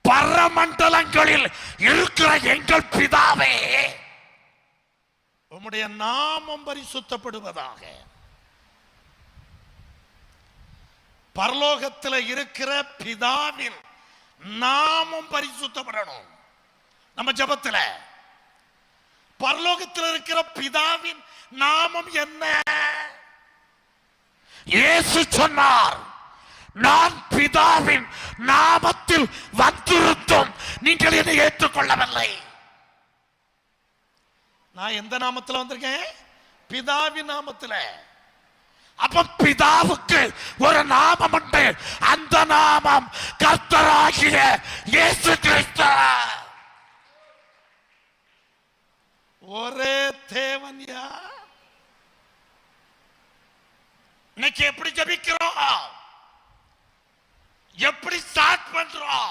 பரமண்டலங்களில் இருக்கிற எங்கள் பிதாவே, உம்முடைய நாமம் பரிசுத்தப்படுவதாக. பரலோகத்தில் இருக்கிற பிதாவின் நாமம் பரிசுத்தப்படணும். நம்ம ஜெபத்துல பரலோகத்தில் இருக்கிற பிதாவின் நாமம் என்ன? இயேசு சொன்னார், நான் பிதாவின் நாமத்தில் வந்திருந்தும் நீங்கள் என்னை ஏற்றுக்கொள்ளவில்லை. நான் எந்த நாமத்தில் வந்திருக்கேன்? பிதாவின் நாமத்தில். அப்ப பிதாவுக்கு ஒரு நாமம் உண்டு. அந்த நாமம் கர்த்தராகிய இயேசு கிறிஸ்து. ஒரே தேவன்யா. இன்னைக்கு எப்படி ஜெபிக்கிறோம்? எப்படி ஸ்டார்ட் பண்றோம்?